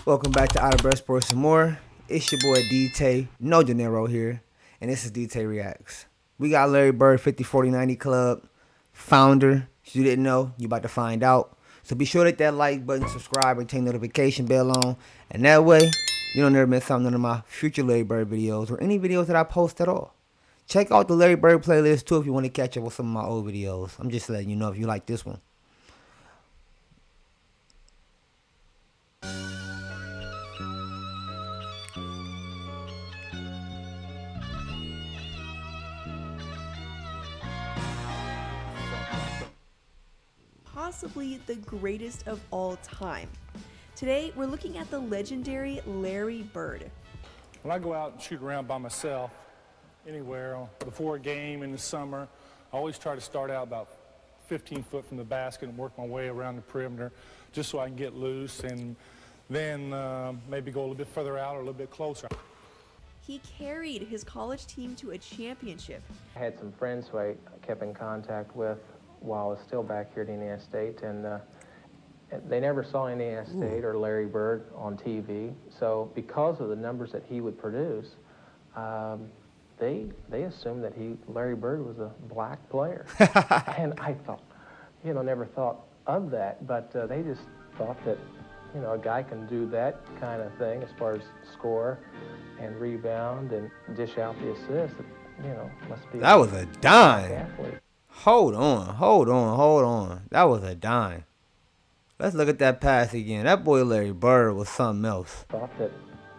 Welcome back to Out of Breath Sports and More. It's your boy DtaeNoDinero here, and this is Dtae Reacts. We got Larry Bird 50-40-90 Club founder. If you didn't know, you about to find out. So be sure to hit that like button, subscribe, and turn notification bell on, and that way you don't never miss out on none of my future Larry Bird videos or any videos that I post at all. Check out the Larry Bird playlist too if you want to catch up with some of my old videos. I'm just letting you know if you like this one. Possibly the greatest of all time. Today, we're looking at the legendary Larry Bird. When I go out and shoot around by myself, anywhere, before a game in the summer, I always try to start out about 15 foot from the basket and work my way around the perimeter just so I can get loose and then maybe go a little bit further out or a little bit closer. He carried his college team to a championship. I had some friends who I kept in contact with while I was still back here at Indiana State, and they never saw Indiana State or Larry Bird on TV. So because of the numbers that he would produce, they assumed that Larry Bird was a black player. And I thought, never thought of that, but they just thought that, a guy can do that kind of thing as far as score and rebound and dish out the assist. Must be That was a dime. athlete. Hold on. That was a dime. Let's look at that pass again. That boy Larry Bird was something else. Thought that,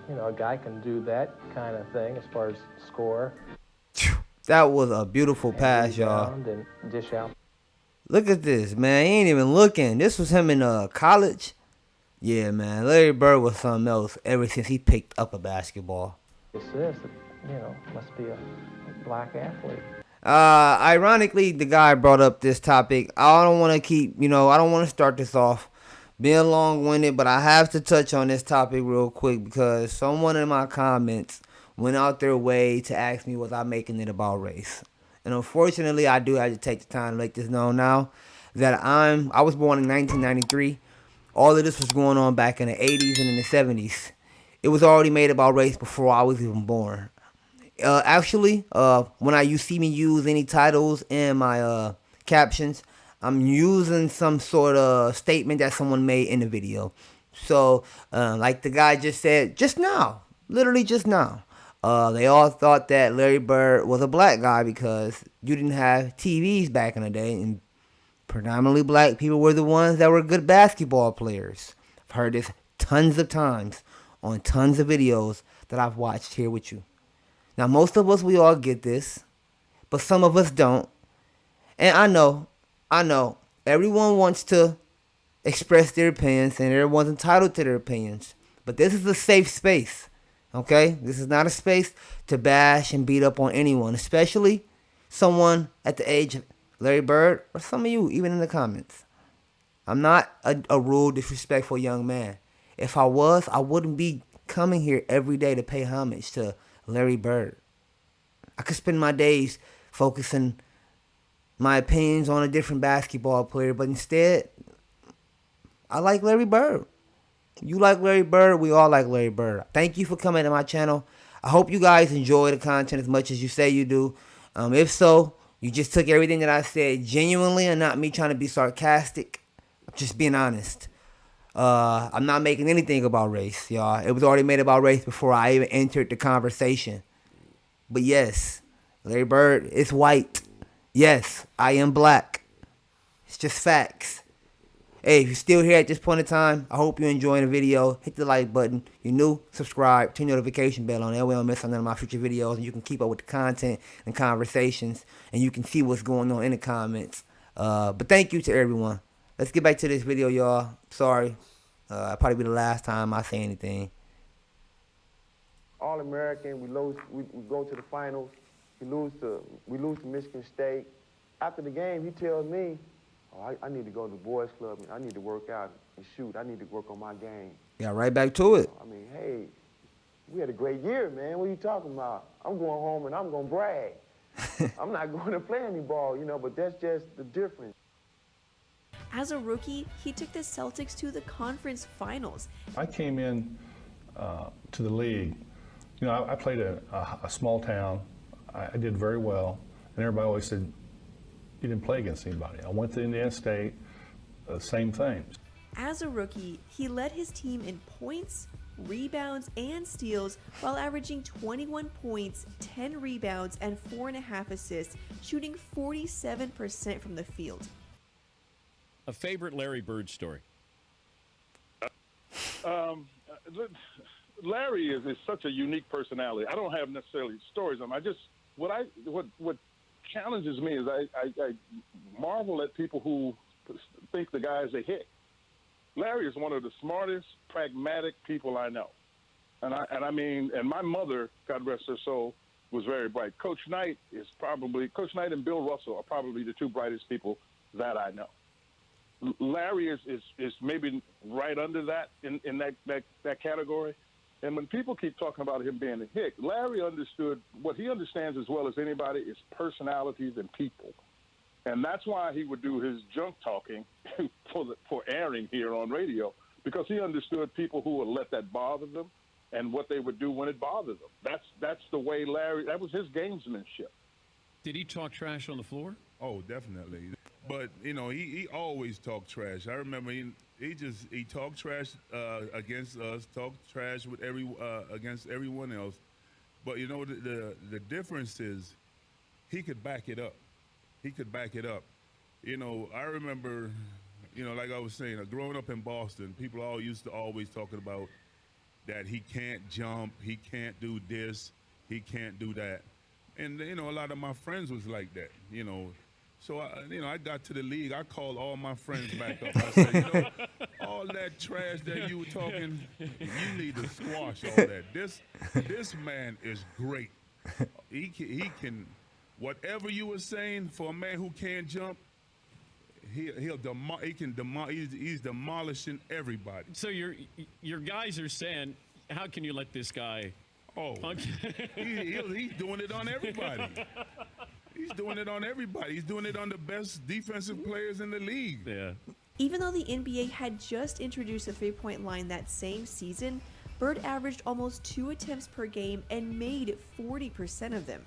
a guy can do that kind of thing as far as score. That was a beautiful pass, y'all. And dish out. Look at this, man. He ain't even looking. This was him in college. Yeah, man. Larry Bird was something else ever since he picked up a basketball. Assist, must be a black athlete. Ironically, the guy brought up this topic. I don't want to start this off being long-winded, but I have to touch on this topic real quick because someone in my comments went out their way to ask me was I making it about race. And unfortunately, I do have to take the time to let this known now that I was born in 1993. All of this was going on back in the 80s and in the 70s. It was already made about race before I was even born. Actually, when you see me use any titles in my captions, I'm using some sort of statement that someone made in the video. So, like the guy just said just now, literally just now, they all thought that Larry Bird was a black guy because you didn't have TVs back in the day, and predominantly black people were the ones that were good basketball players. I've heard this tons of times on tons of videos that I've watched here with you. Now, most of us, we all get this, but some of us don't. And I know, everyone wants to express their opinions, and everyone's entitled to their opinions. But this is a safe space, okay? This is not a space to bash and beat up on anyone, especially someone at the age of Larry Bird or some of you, even in the comments. I'm not a rude, disrespectful young man. If I was, I wouldn't be coming here every day to pay homage to Larry Bird. I could spend my days focusing my opinions on a different basketball player, but instead, I like Larry Bird. You like Larry Bird, we all like Larry Bird. Thank you for coming to my channel. I hope you guys enjoy the content as much as you say you do. If so, you just took everything that I said genuinely and not me trying to be sarcastic. I'm just being honest. I'm not making anything about race, y'all. It was already made about race before I even entered the conversation. But yes, Larry Bird is white. Yes, I am black. It's just facts. Hey, if you're still here at this point in time, I hope you're enjoying the video. Hit the like button. You're new, subscribe, turn your notification bell on. That way you don't miss on none of my future videos, and you can keep up with the content and conversations, and you can see what's going on in the comments. But thank you to everyone. Let's get back to this video, y'all. Sorry. It'll probably be the last time I say anything. All-American, we go to the finals, we lose to Michigan State. After the game, he tells me, oh, I need to go to the boys club, and I need to work out and shoot. I need to work on my game. Got right back to it. I mean, hey, we had a great year, man. What are you talking about? I'm going home and I'm going to brag. I'm not going to play any ball, but that's just the difference. As a rookie, he took the Celtics to the conference finals. I came in to the league. You know, I played a small town. I did very well, and everybody always said, you didn't play against anybody. I went to Indiana State, same thing. As a rookie, he led his team in points, rebounds, and steals while averaging 21 points, 10 rebounds, and 4.5 assists, shooting 47% from the field. A favorite Larry Bird story? Larry is such a unique personality. I don't have necessarily stories on him. What challenges me is I marvel at people who think the guy's a hick. Larry is one of the smartest, pragmatic people I know. And my mother, God rest her soul, was very bright. Coach Knight and Bill Russell are probably the two brightest people that I know. Larry is maybe right under that in that category. And when people keep talking about him being a hick, Larry understood what he understands as well as anybody is personalities and people. And that's why he would do his junk talking for airing here on radio, because he understood people who would let that bother them and what they would do when it bothered them. That's the way Larry, that was his gamesmanship. Did he talk trash on the floor? Oh, definitely. But, you know, he always talked trash. I remember he talked trash against us, talked trash with against everyone else. But, you know, the difference is he could back it up. He could back it up. You know, I remember, you know, like I was saying, growing up in Boston, people all used to always talking about that he can't jump, he can't do this, he can't do that. And, you know, a lot of my friends was like that, you know. So, I got to the league. I called all my friends back up. I said, you know, all that trash that you were talking, you need to squash all that. This man is great. He can, whatever you were saying for a man who can't jump, he's demolishing everybody. So your guys are saying, how can you let this guy? Oh, he's doing it on everybody. He's doing it on everybody. He's doing it on the best defensive players in the league. Yeah. Even though the NBA had just introduced a three-point line that same season, Bird averaged almost 2 attempts per game and made 40% of them.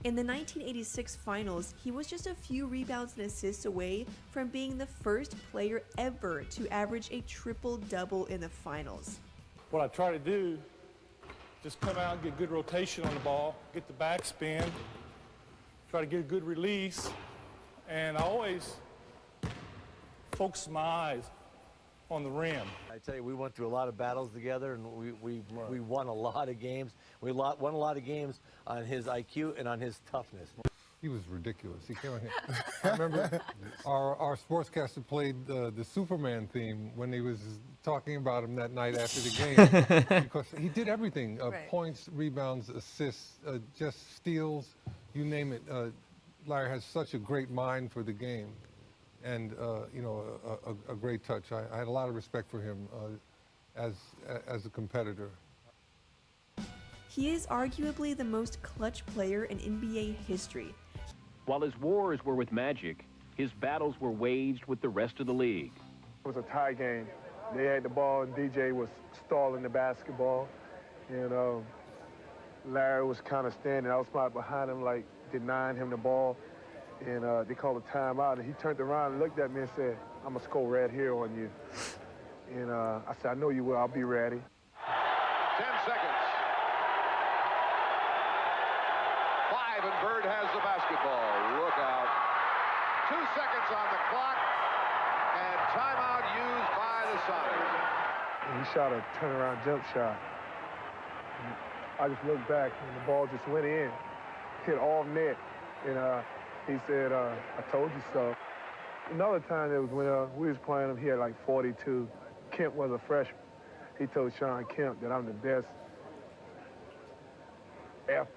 In the 1986 finals, he was just a few rebounds and assists away from being the first player ever to average a triple-double in the finals. What I try to do, just come out and get good rotation on the ball, get the backspin, try to get a good release, and I always focus my eyes on the rim. I tell you, we went through a lot of battles together, and we won a lot of games. We won a lot of games on his IQ and on his toughness. He was ridiculous. He came out here. I remember our sportscaster played the Superman theme when he was talking about him that night after the game, because he did everything, Right. Points, rebounds, assists, just steals, you name it. Larry has such a great mind for the game, and you know, a great touch. I had a lot of respect for him as a competitor. He is arguably the most clutch player in NBA history. While his wars were with Magic, his battles were waged with the rest of the league. It was a tie game. They had the ball, and DJ was stalling the basketball. And Larry was kind of standing outside behind him, like denying him the ball. And they called a timeout, and he turned around and looked at me and said, "I'm going to score right here on you." And I said, "I know you will. I'll be ready." 10 seconds. 5, and Bird has the basketball. Look out. 2 seconds on the clock, and timeout used by the Sonics. And he shot a turnaround jump shot. And I just looked back, and the ball just went in, hit all net. And he said, "I told you so." Another time, it was when we was playing him. He had like 42. Kemp was a freshman. He told Sean Kemp that I'm the best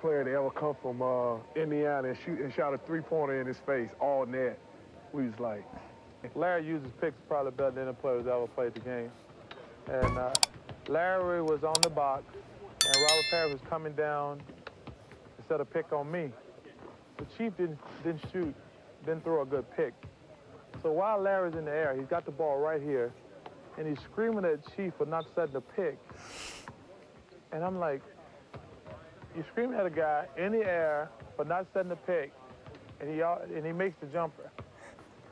player to ever come from Indiana and shot a three-pointer in his face, all net. We was like, Larry uses picks probably better than the players that ever played the game. And Larry was on the box, and Robert Parrish was coming down to set a pick on me. The Chief didn't shoot, didn't throw a good pick. So while Larry's in the air, he's got the ball right here, and he's screaming at Chief for not setting the pick. And I'm like, you're screaming at a guy in the air for not setting the pick, and he makes the jumper.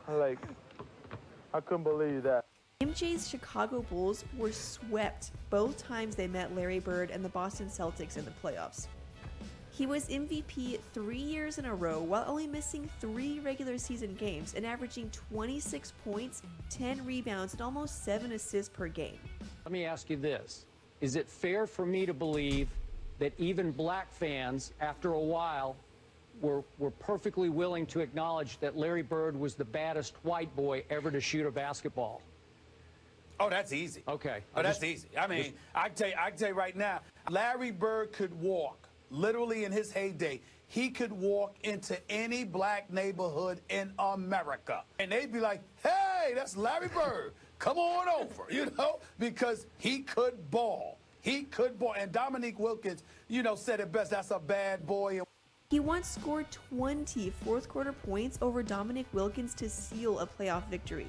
I'm like, I couldn't believe that. MJ's Chicago Bulls were swept both times they met Larry Bird and the Boston Celtics in the playoffs. He was MVP 3 years in a row while only missing 3 regular season games and averaging 26 points, 10 rebounds, and almost 7 assists per game. Let me ask you this. Is it fair for me to believe that even black fans, after a while, were perfectly willing to acknowledge that Larry Bird was the baddest white boy ever to shoot a basketball? Oh, that's easy. Okay. Oh, that's easy. I mean, I can tell you right now, Larry Bird could walk, literally in his heyday, he could walk into any black neighborhood in America. And they'd be like, hey, that's Larry Bird. Come on over, you know, because he could ball. He could ball. And Dominique Wilkins, you know, said it best, that's a bad boy. He once scored 20 fourth-quarter points over Dominique Wilkins to seal a playoff victory.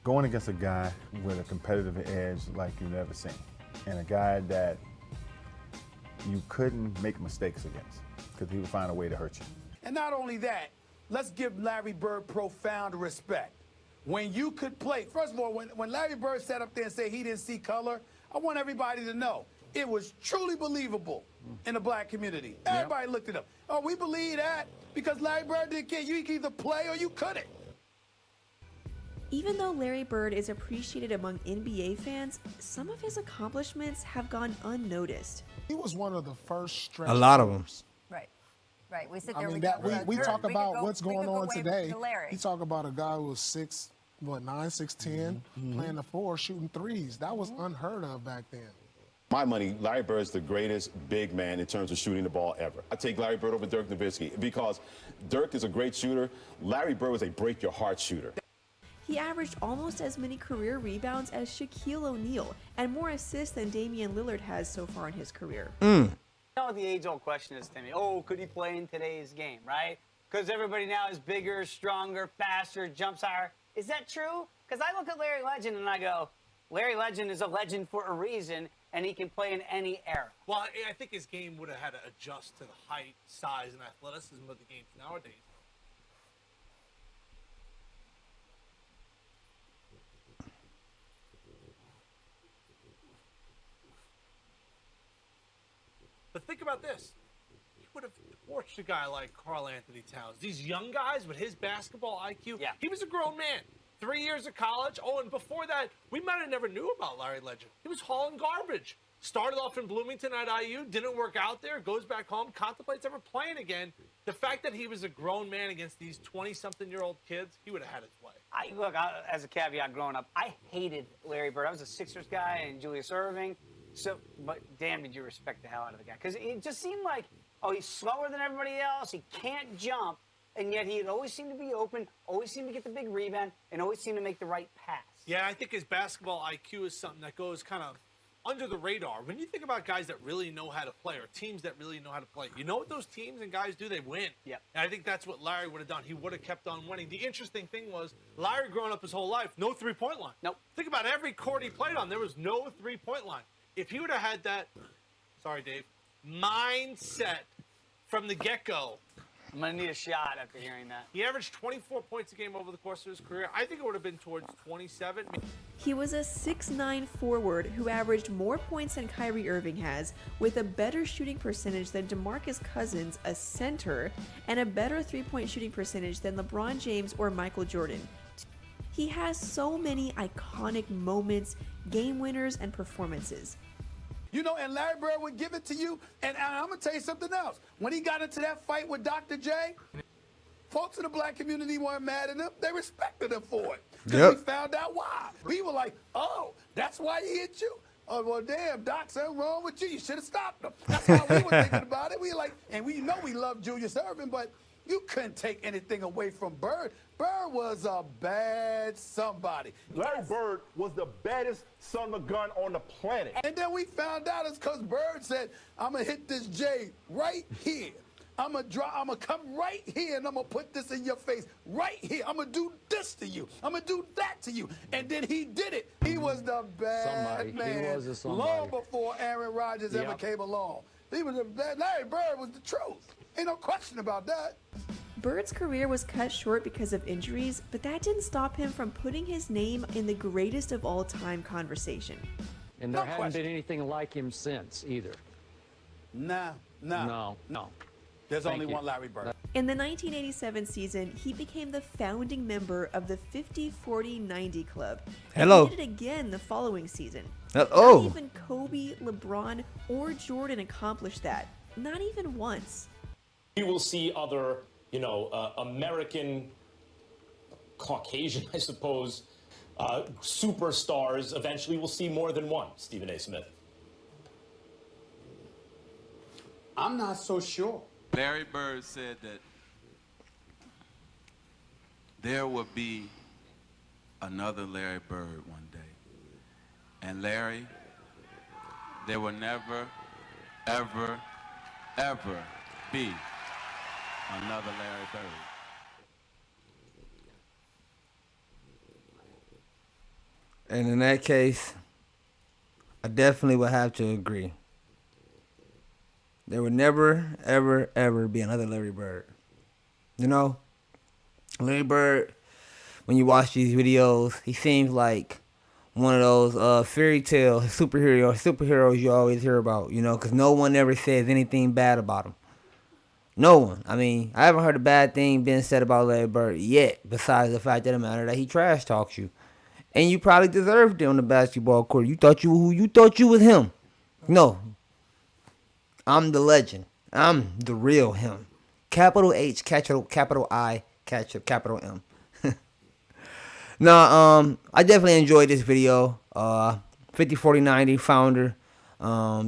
Going against a guy with a competitive edge like you've never seen, and a guy that you couldn't make mistakes against because he would find a way to hurt you. And not only that, let's give Larry Bird profound respect. When you could play, first of all, when Larry Bird sat up there and said he didn't see color, I want everybody to know it was truly believable in the black community. Everybody looked it up. Oh, we believe that because Larry Bird didn't care. You could either play or you couldn't. Even though Larry Bird is appreciated among NBA fans, some of his accomplishments have gone unnoticed. He was one of the first stretch. A lot of them. Right. Right. We sit I there. mean, we talk about what's going on today. Larry. You talk about a guy who was 6'9", 6'10", playing the 4, shooting threes. That was unheard of back then. My money, Larry Bird's the greatest big man in terms of shooting the ball ever. I take Larry Bird over Dirk Nowitzki because Dirk is a great shooter. Larry Bird was a break-your-heart shooter. He averaged almost as many career rebounds as Shaquille O'Neal and more assists than Damian Lillard has so far in his career. You know, the age-old question is, Timmy, could he play in today's game, right? Because everybody now is bigger, stronger, faster, jumps higher. Is that true? Because I look at Larry Legend and I go, Larry Legend is a legend for a reason, and he can play in any era. Well, I think his game would have had to adjust to the height, size, and athleticism of the game nowadays. But think about this. He would have torched a guy like Karl Anthony Towns. These young guys with his basketball IQ. Yeah. He was a grown man. 3 years of college. Oh, and before that, we might have never knew about Larry Legend. He was hauling garbage. Started off in Bloomington at IU, didn't work out there, goes back home, contemplates ever playing again. The fact that he was a grown man against these 20-something-year-old kids, he would have had his way. Look, as a caveat growing up, I hated Larry Bird. I was a Sixers guy and Julius Erving. So, but damn, did you respect the hell out of the guy? Because it just seemed like, he's slower than everybody else. He can't jump. And yet he'd always seem to be open, always seem to get the big rebound, and always seem to make the right pass. Yeah, I think his basketball IQ is something that goes kind of under the radar. When you think about guys that really know how to play or teams that really know how to play, you know what those teams and guys do? They win. Yep. And I think that's what Larry would have done. He would have kept on winning. The interesting thing was, Larry growing up his whole life, no three-point line. Nope. Think about every court he played on, there was no three-point line. If he would have had that, sorry, Dave, mindset from the get-go, I'm going to need a shot after hearing that. He averaged 24 points a game over the course of his career. I think it would have been towards 27. He was a 6'9" forward who averaged more points than Kyrie Irving has, with a better shooting percentage than DeMarcus Cousins, a center, and a better three-point shooting percentage than LeBron James or Michael Jordan. He has so many iconic moments, game winners, and performances. You know, and Larry Bird would give it to you. And I'm going to tell you something else. When he got into that fight with Dr. J, folks in the black community weren't mad at him. They respected him for it. Because we found out why. We were like, oh, that's why he hit you? Oh, well, damn, Doc, something wrong with you. You should have stopped him. That's how we were thinking about it. We were like, and we know we love Julius Erving, but you couldn't take anything away from Bird. Bird was a bad somebody. Larry Bird was the baddest son of a gun on the planet. And then we found out it's because Bird said, I'm going to hit this J right here. I'm gonna come right here and I'm gonna put this in your face right here. I'm gonna do this to you. I'm gonna do that to you. And then he did it. He was the bad man He was a somebody. long before Aaron Rodgers ever came along. He was the bad. Larry Bird was the truth. Ain't no question about that. Bird's career was cut short because of injuries, but that didn't stop him from putting his name in the greatest of all time conversation. And there hasn't been anything like him since either. No. There's Thank only you. one Larry Bird. In the 1987 season, he became the founding member of the 50-40-90 club. Hello. And he did it again the following season. Oh. Not even Kobe, LeBron, or Jordan accomplished that. Not even once. We will see other, American, Caucasian, I suppose, superstars. Eventually, we'll see more than one, Stephen A. Smith. I'm not so sure. Larry Bird said that there would be another Larry Bird one day. And Larry, there will never, ever, ever be another Larry Bird. And in that case, I definitely would have to agree. There would never, ever, ever be another Larry Bird. Larry Bird, when you watch these videos, he seems like one of those fairy tale superheroes you always hear about, because no one ever says anything bad about him. No one. I mean, I haven't heard a bad thing being said about Larry Bird yet, besides the fact of the matter that he trash talks you. And you probably deserved it on the basketball court. You thought you was him. No. I'm the legend. I'm the real him. Capital H, capital I, capital M. I definitely enjoyed this video. 50-40-90 founder.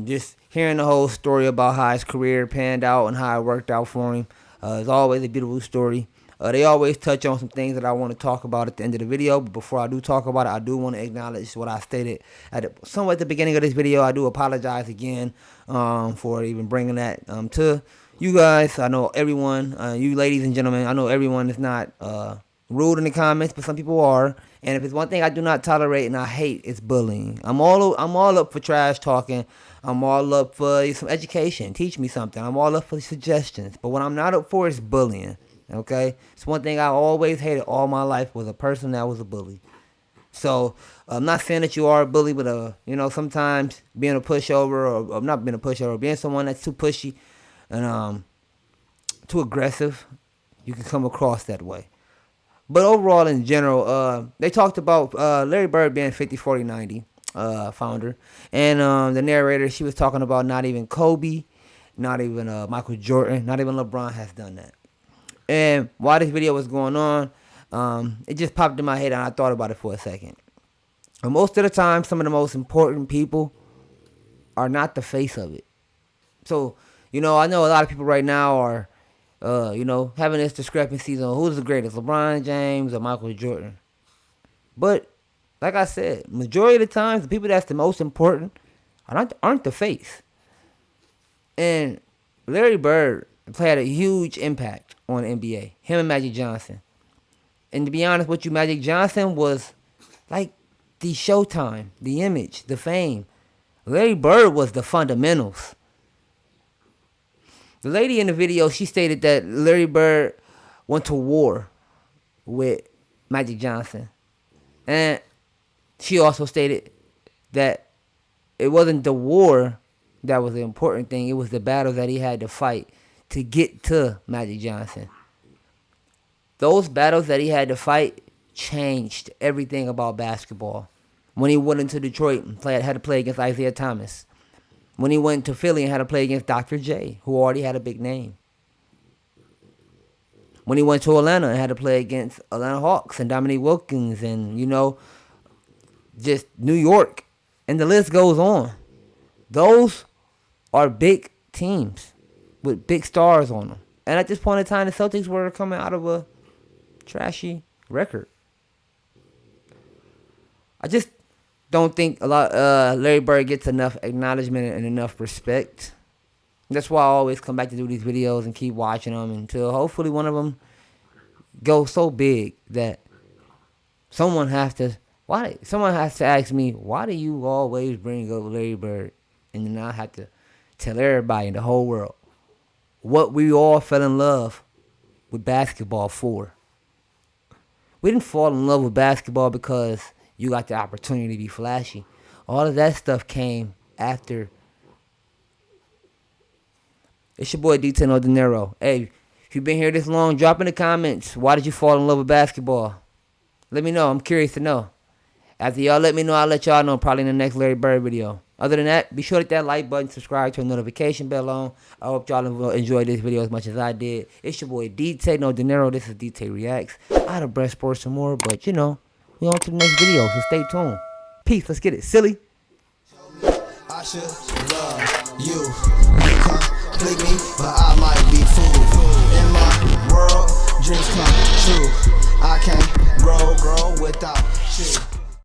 Just hearing the whole story about how his career panned out and how it worked out for him. It's always a beautiful story. They always touch on some things that I want to talk about at the end of the video. But before I do talk about it, I do want to acknowledge what I stated somewhat at the beginning of this video. I do apologize again for even bringing that to you guys. I know everyone, you ladies and gentlemen, I know everyone is not rude in the comments, but some people are. And if it's one thing I do not tolerate and I hate, it's bullying. I'm all up for trash talking. I'm all up for some education. Teach me something. I'm all up for suggestions. But what I'm not up for is bullying. Okay? It's one thing I always hated all my life was a person that was a bully. So I'm not saying that you are a bully, but sometimes being a pushover or not being a pushover, being someone that's too pushy and too aggressive, you can come across that way. But overall, in general, they talked about Larry Bird being 50-40-90 founder. And the narrator, she was talking about not even Kobe, not even Michael Jordan, not even LeBron has done that. And while this video was going on, it just popped in my head and I thought about it for a second. And most of the time, some of the most important people are not the face of it. So, I know a lot of people right now are having this discrepancies on who's the greatest, LeBron James or Michael Jordan. But like I said, majority of the times, the people that's the most important aren't the face. And Larry Bird had a huge impact on the NBA. Him and Magic Johnson. And to be honest with you, Magic Johnson was like the Showtime, the image, the fame. Larry Bird was the fundamentals. The lady in the video, she stated that Larry Bird went to war with Magic Johnson. And she also stated that it wasn't the war that was the important thing. It was the battles that he had to fight to get to Magic Johnson. Those battles that he had to fight changed everything about basketball. When he went into Detroit and had to play against Isaiah Thomas. When he went to Philly and had to play against Dr. J, who already had a big name. When he went to Atlanta and had to play against Atlanta Hawks and Dominique Wilkins and, just New York. And the list goes on. Those are big teams with big stars on them. And at this point in time, the Celtics were coming out of a trashy record. I just don't think Larry Bird gets enough acknowledgement and enough respect. That's why I always come back to do these videos and keep watching them until hopefully one of them goes so big that someone has to ask me, why do you always bring up Larry Bird? And then I have to tell everybody in the whole world what we all fell in love with basketball for. We didn't fall in love with basketball because you got the opportunity to be flashy. All of that stuff came after. It's your boy DtaeNoDinero. Hey, if you've been here this long, drop in the comments. Why did you fall in love with basketball? Let me know. I'm curious to know. After y'all let me know, I'll let y'all know probably in the next Larry Bird video. Other than that, be sure to hit that like button, subscribe, turn the notification bell on. I hope y'all enjoyed this video as much as I did. It's your boy DtaeNoDinero. This is Dtae Reacts. Out of breath for some more, but you know, we on to the next video, so stay tuned. Peace. Let's get it. Silly. I should love you. You complete me, but I might be fooled. In my world, dreams come true. I can't grow without you.